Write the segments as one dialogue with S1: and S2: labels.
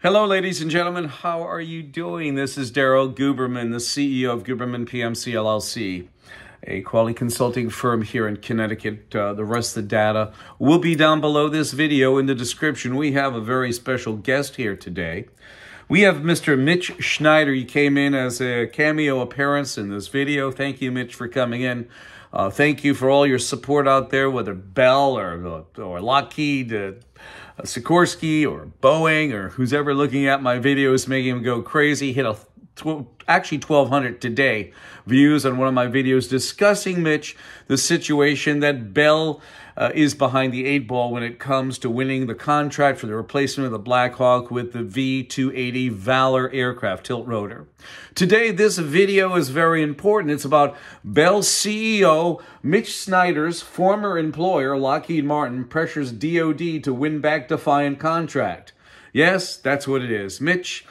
S1: Hello, ladies and gentlemen. How are you doing? This is Daryl Guberman, the CEO of Guberman PMC LLC, a quality consulting firm here in Connecticut. The rest of the data will be down below this video in the description. We have a very special guest here today. We have Mr. Mitch Synder. He came in as a cameo appearance in this video. Thank you, Mitch, for coming in. Thank you for all your support out there, whether Bell or Lockheed, Sikorsky or Boeing or who's ever looking at my videos, making them go crazy. Hit actually 1,200 today views on one of my videos discussing, Mitch, the situation that Bell is behind the 8 ball when it comes to winning the contract for the replacement of the Black Hawk with the V-280 Valor aircraft Tiltrotor. Today, this video is very important. It's about Bell CEO Mitch Synder's former employer, Lockheed Martin, pressures DOD to win BackDefiant contract. Yes, that's what it is. Mitch,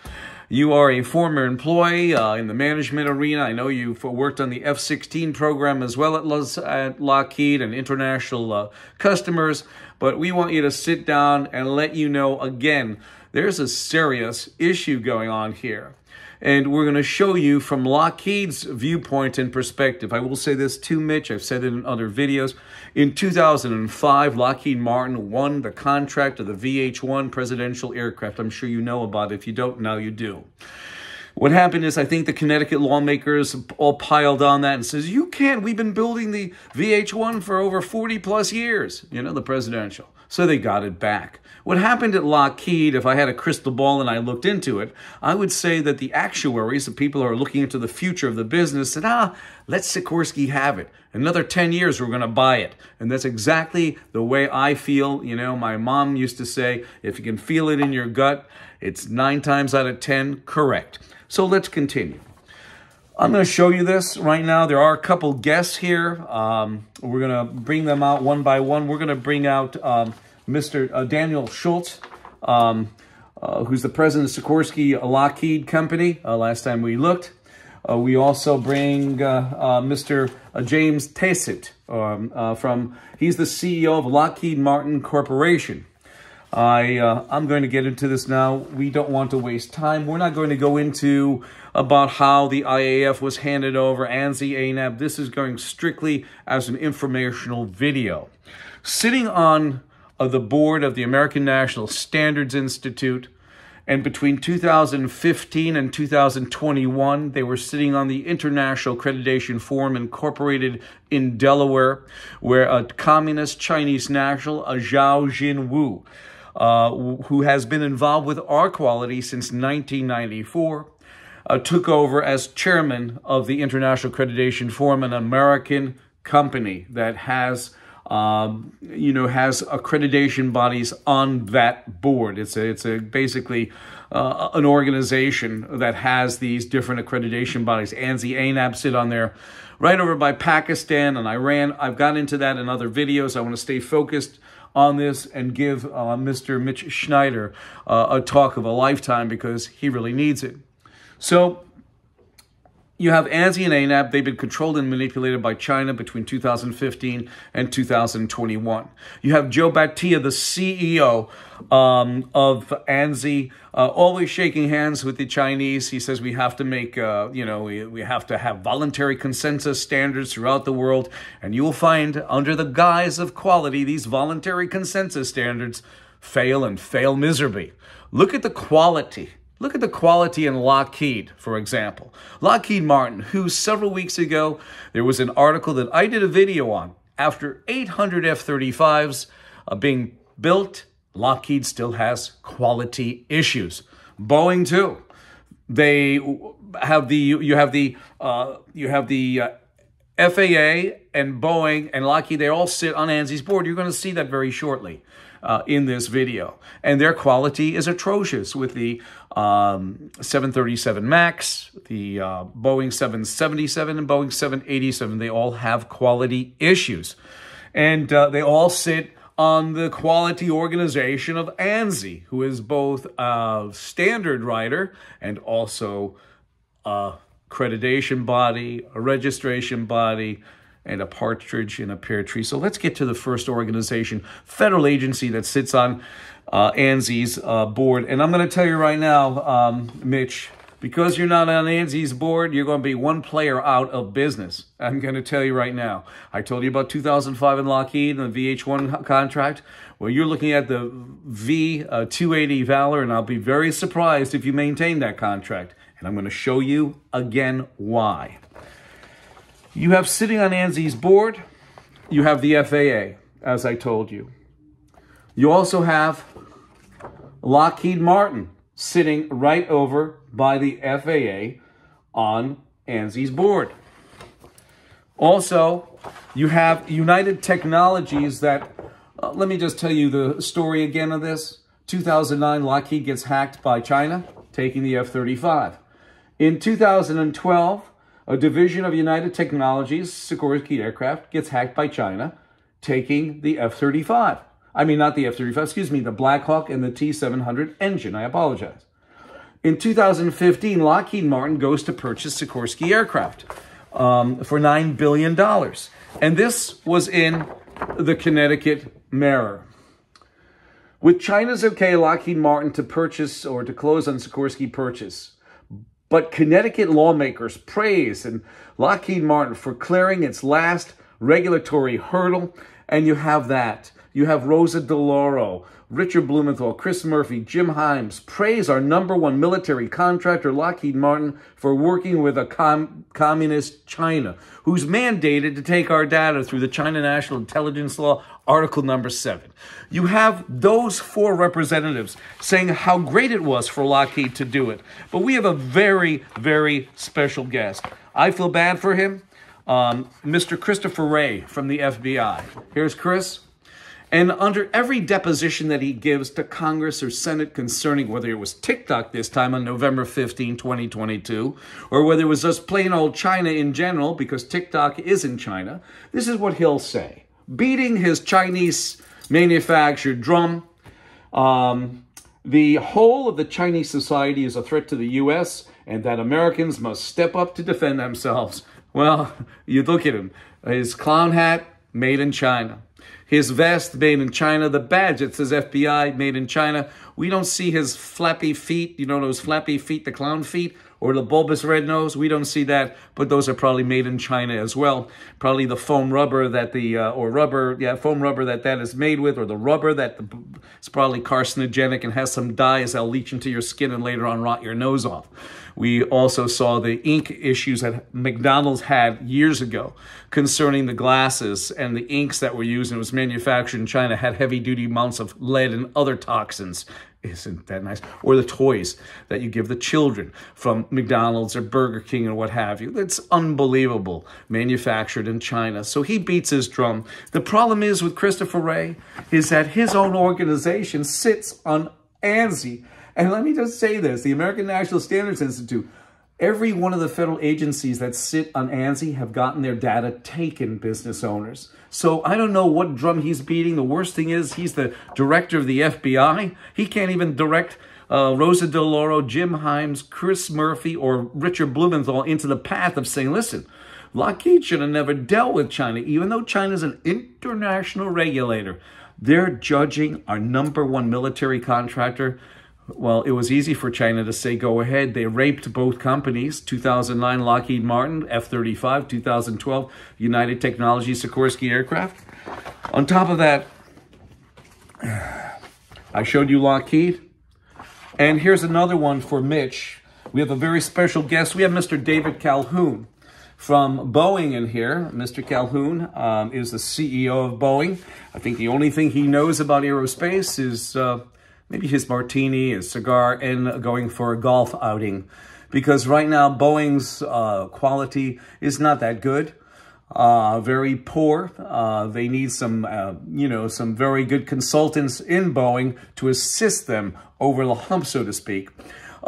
S1: you are a former employee in the management arena. I know you've worked on the F-16 program as well at Lockheed and international customers. But we want you to sit down and let you know, again, there's a serious issue going on here. And we're going to show you from Lockheed's viewpoint and perspective. I will say this too, Mitch. I've said it in other videos. In 2005, Lockheed Martin won the contract of the VH-1 presidential aircraft. I'm sure you know about it. If you don't, now you do. What happened is I think the Connecticut lawmakers all piled on that and says, you can't. We've been building the VH-1 for over 40 plus years, you know, the presidential. So they got it back. What happened at Lockheed, if I had a crystal ball and I looked into it, I would say that the actuaries, the people who are looking into the future of the business, said, let Sikorsky have it. Another 10 years, we're going to buy it. And that's exactly the way I feel. You know, my mom used to say, if you can feel it in your gut, it's 9 times out of 10 correct. So let's continue. I'm going to show you this right now. There are a couple guests here. We're going to bring them out one by one. We're going to bring out Mr. Daniel Schultz, who's the president of Sikorsky Lockheed Company. Last time we looked. We also bring Mr. James Tacit he's the CEO of Lockheed Martin Corporation. I'm going to get into this now. We don't want to waste time. We're not going to go into about how the IAF was handed over, ANSI, ANAB. This is going strictly as an informational video. Sitting on the board of the American National Standards Institute, and between 2015 and 2021, they were sitting on the International Accreditation Forum Incorporated in Delaware, where a communist Chinese national, Zhao Jinwu, who has been involved with our quality since 1994, took over as chairman of the International Accreditation Forum, an American company that has has accreditation bodies on that board. It's basically an organization that has these different accreditation bodies. ANSI, ANAB sit on there, right over by Pakistan and Iran. I've got into that in other videos. I want to stay focused on this and give Mr. Mitch Synder a talk of a lifetime because he really needs it. So you have ANSI and ANAB. They've been controlled and manipulated by China between 2015 and 2021. You have Joe Batia, the CEO of ANSI, always shaking hands with the Chinese. He says we have to make, we have to have voluntary consensus standards throughout the world. And you will find under the guise of quality, these voluntary consensus standards fail and fail miserably. Look at the quality. Look at the quality in Lockheed, for example. Lockheed Martin, who several weeks ago, there was an article that I did a video on. After 800 F-35s being built, Lockheed still has quality issues. Boeing, too. They have you have the FAA and Boeing and Lockheed. They all sit on ANSI's board. You're going to see that very shortly in this video. And their quality is atrocious with the 737 MAX, the Boeing 777 and Boeing 787. They all have quality issues. And they all sit on the quality organization of ANSI, who is both a standard writer and also a accreditation body, a registration body, and a partridge in a pear tree. So let's get to the first organization, federal agency that sits on ANSI's board. And I'm going to tell you right now, Mitch, because you're not on ANSI's board, you're going to be one player out of business. I'm going to tell you right now. I told you about 2005 in Lockheed and the VH-1 contract. Well, you're looking at the V-280 Valor, and I'll be very surprised if you maintain that contract. And I'm going to show you again why. You have sitting on ANSI's board, you have the FAA, as I told you. You also have Lockheed Martin sitting right over by the FAA on ANSI's board. Also, you have United Technologies that, let me just tell you the story again of this. 2009, Lockheed gets hacked by China, taking the F-35. In 2012, a division of United Technologies, Sikorsky Aircraft, gets hacked by China, taking the F-35. I mean, not the F-35, excuse me, the Black Hawk and the T-700 engine. I apologize. In 2015, Lockheed Martin goes to purchase Sikorsky Aircraft for $9 billion. And this was in the Connecticut Mirror. With China's okay, Lockheed Martin to purchase or to close on Sikorsky purchase. But Connecticut lawmakers praise and Lockheed Martin for clearing its last regulatory hurdle. And you have that. You have Rosa DeLauro, Richard Blumenthal, Chris Murphy, Jim Himes praise our #1 military contractor, Lockheed Martin, for working with a communist China, who's mandated to take our data through the China National Intelligence Law, Article number 7. You have those 4 representatives saying how great it was for Lockheed to do it. But we have a very, very special guest. I feel bad for him. Mr. Christopher Wray from the FBI. Here's Chris. And under every deposition that he gives to Congress or Senate concerning whether it was TikTok this time on November 15, 2022, or whether it was just plain old China in general, because TikTok is in China, this is what he'll say. Beating his Chinese manufactured drum, the whole of the Chinese society is a threat to the U.S., and that Americans must step up to defend themselves. Well, you look at him. His clown hat, made in China. His vest, made in China. The badge, it says FBI, made in China. We don't see his flappy feet, you know, those flappy feet, the clown feet, or the bulbous red nose. We don't see that, but those are probably made in China as well. Probably the foam rubber that foam rubber that is made with, or the rubber that it's probably carcinogenic and has some dyes that'll leach into your skin and later on rot your nose off. We also saw the ink issues that McDonald's had years ago concerning the glasses, and the inks that were used and it was manufactured in China had heavy-duty amounts of lead and other toxins. Isn't that nice? Or the toys that you give the children from McDonald's or Burger King and what have you. It's unbelievable. Manufactured in China. So he beats his drum. The problem is with Christopher Wray is that his own organization sits on ANSI. And let me just say this, the American National Standards Institute, every one of the federal agencies that sit on ANSI have gotten their data taken, business owners. So I don't know what drum he's beating. The worst thing is he's the director of the FBI. He can't even direct Rosa DeLauro, Jim Himes, Chris Murphy, or Richard Blumenthal into the path of saying, listen, Lockheed should have never dealt with China, even though China is an international regulator. They're judging our #1 military contractor. Well, it was easy for China to say, go ahead. They raped both companies, 2009 Lockheed Martin, F-35, 2012 United Technologies, Sikorsky Aircraft. On top of that, I showed you Lockheed. And here's another one for Mitch. We have a very special guest. We have Mr. David Calhoun from Boeing in here. Mr. Calhoun is the CEO of Boeing. I think the only thing he knows about aerospace is maybe his martini, his cigar, and going for a golf outing. Because right now, Boeing's quality is not that good. Very poor. They need some, some very good consultants in Boeing to assist them over the hump, so to speak.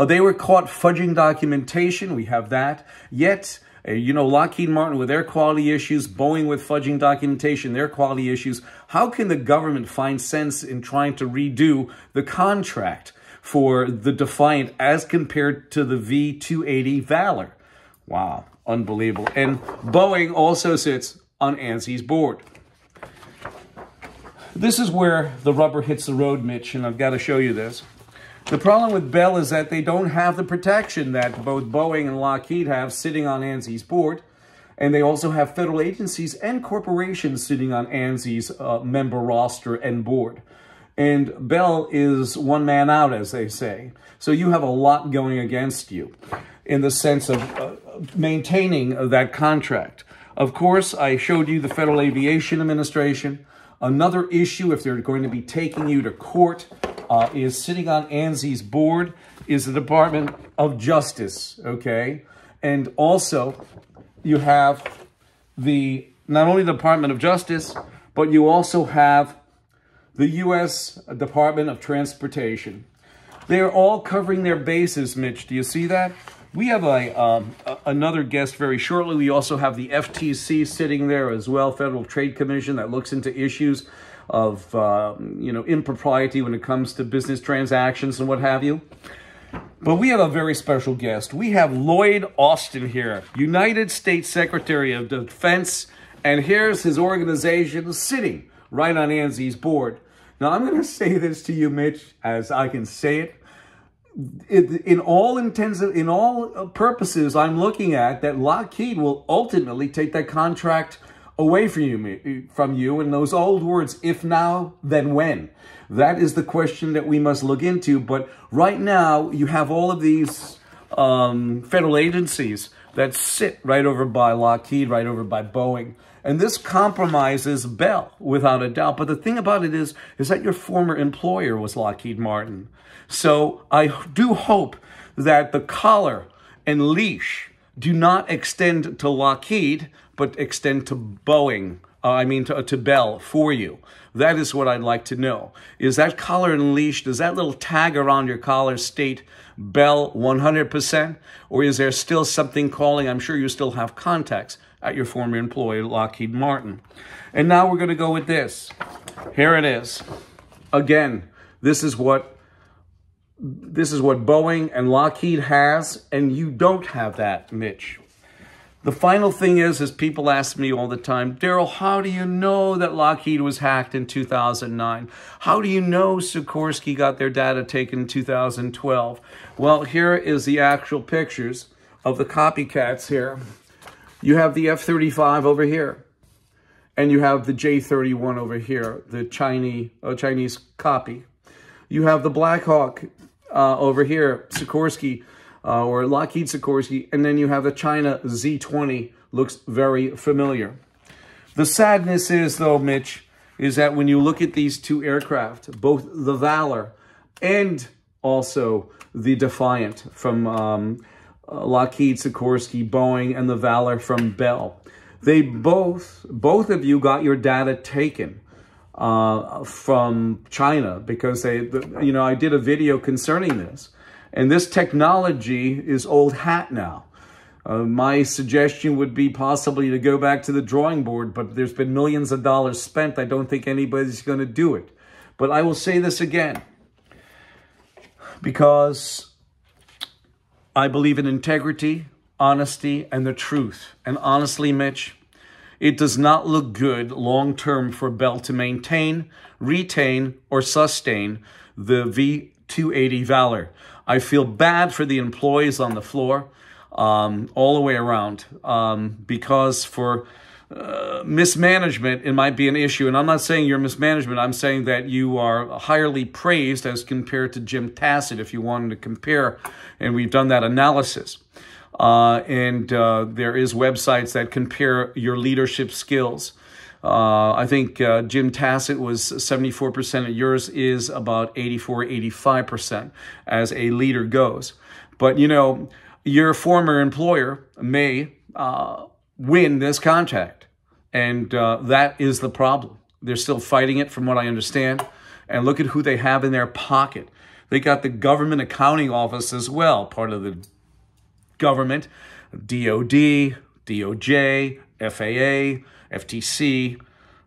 S1: They were caught fudging documentation. We have that. Yet, Lockheed Martin with their quality issues, Boeing with fudging documentation, their quality issues. How can the government find sense in trying to redo the contract for the Defiant as compared to the V-280 Valor? Wow, unbelievable. And Boeing also sits on ANSI's board. This is where the rubber hits the road, Mitch, and I've got to show you this. The problem with Bell is that they don't have the protection that both Boeing and Lockheed have sitting on ANSI's board, and they also have federal agencies and corporations sitting on ANSI's member roster and board. And Bell is one man out, as they say. So you have a lot going against you in the sense of maintaining that contract. Of course, I showed you the Federal Aviation Administration. Another issue, if they're going to be taking you to court, is sitting on ANSI's board is the Department of Justice, okay? And also, you have not only the Department of Justice, but you also have the U.S. Department of Transportation. They're all covering their bases, Mitch. Do you see that? We have another guest very shortly. We also have the FTC sitting there as well, Federal Trade Commission, that looks into issues of impropriety when it comes to business transactions and what have you. But we have a very special guest. We have Lloyd Austin here, United States Secretary of Defense, and here's his organization sitting right on ANSI's board. Now, I'm going to say this to you, Mitch, as I can say it. In all purposes, I'm looking at that Lockheed will ultimately take that contract away from you. And those old words, if now, then when? That is the question that we must look into. But right now, you have all of these federal agencies that sit right over by Lockheed, right over by Boeing. And this compromises Bell, without a doubt. But the thing about it is that your former employer was Lockheed Martin. So I do hope that the collar and leash do not extend to Lockheed, but extend to Boeing, to Bell for you. That is what I'd like to know. Is that collar and leash, does that little tag around your collar state Bell 100%? Or is there still something calling? I'm sure you still have contacts at your former employer, Lockheed Martin. And now we're going to go with this. Here it is. Again, this is what Boeing and Lockheed has, and you don't have that, Mitch. The final thing is people ask me all the time, Daryl, how do you know that Lockheed was hacked in 2009? How do you know Sikorsky got their data taken in 2012? Well, here is the actual pictures of the copycats here. You have the F-35 over here, and you have the J-31 over here, the Chinese copy. You have the Black Hawk over here, Sikorsky, or Lockheed Sikorsky, and then you have the China Z-20, looks very familiar. The sadness is, though, Mitch, is that when you look at these two aircraft, both the Valor and also the Defiant from Lockheed, Sikorsky, Boeing, and the Valor from Bell. They both of you got your data taken from China because I did a video concerning this. And this technology is old hat now. My suggestion would be possibly to go back to the drawing board, but there's been millions of dollars spent. I don't think anybody's going to do it. But I will say this again, because I believe in integrity, honesty, and the truth. And honestly, Mitch, it does not look good long-term for Bell to maintain, retain, or sustain the V-280 Valor. I feel bad for the employees on the floor all the way around because for mismanagement, it might be an issue. And I'm not saying you're mismanagement. I'm saying that you are highly praised as compared to Jim Tassett, if you wanted to compare. And we've done that analysis. There is websites that compare your leadership skills. I think Jim Tassett was 74%, and yours is about 84, 85% as a leader goes. But, your former employer may win this contract, and that is the problem. They're still fighting it from what I understand. And look at who they have in their pocket. They got the Government Accounting Office as well, part of the government, DOD, DOJ, FAA, FTC,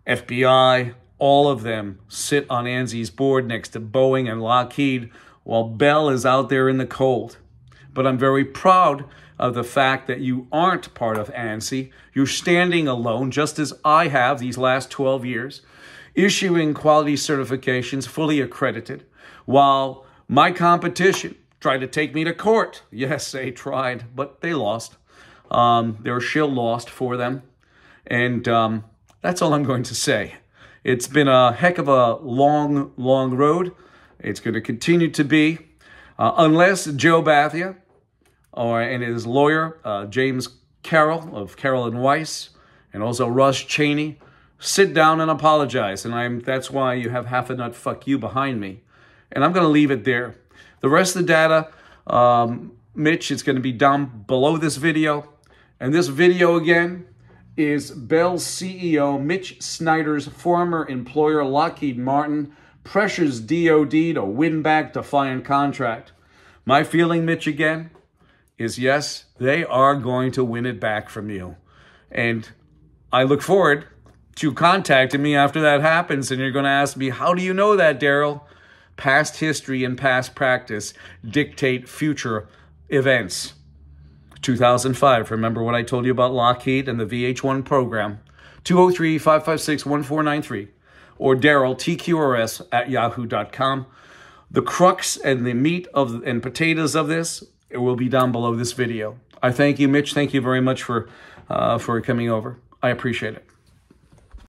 S1: FBI, all of them sit on ANSI's board next to Boeing and Lockheed, while Bell is out there in the cold. but I'm very proud of the fact that you aren't part of ANSI. You're standing alone, just as I have these last 12 years, issuing quality certifications fully accredited, while my competition tried to take me to court. Yes, they tried, but they lost. Their shill lost for them. And that's all I'm going to say. It's been a heck of a long, long road. It's going to continue to be, unless Joe Bathia and his lawyer, James Carroll of Carroll & Weiss, and also Russ Cheney, sit down and apologize. And that's why you have half a nut fuck you behind me. And I'm going to leave it there. The rest of the data, Mitch, it's going to be down below this video. And this video, again, is Bell's CEO Mitch Snyder's former employer, Lockheed Martin, pressures DOD to win back Defiant contract. My feeling, Mitch, again, is yes, they are going to win it back from you. And I look forward to contacting me after that happens, and you're going to ask me, how do you know that, Daryl? Past history and past practice dictate future events. 2005, remember what I told you about Lockheed and the VH1 program? 203-556-1493 or Daryl, TQRS, at yahoo.com. The crux and the meat and potatoes of this, it will be down below this video. I thank you, Mitch. Thank you very much for coming over. I appreciate it.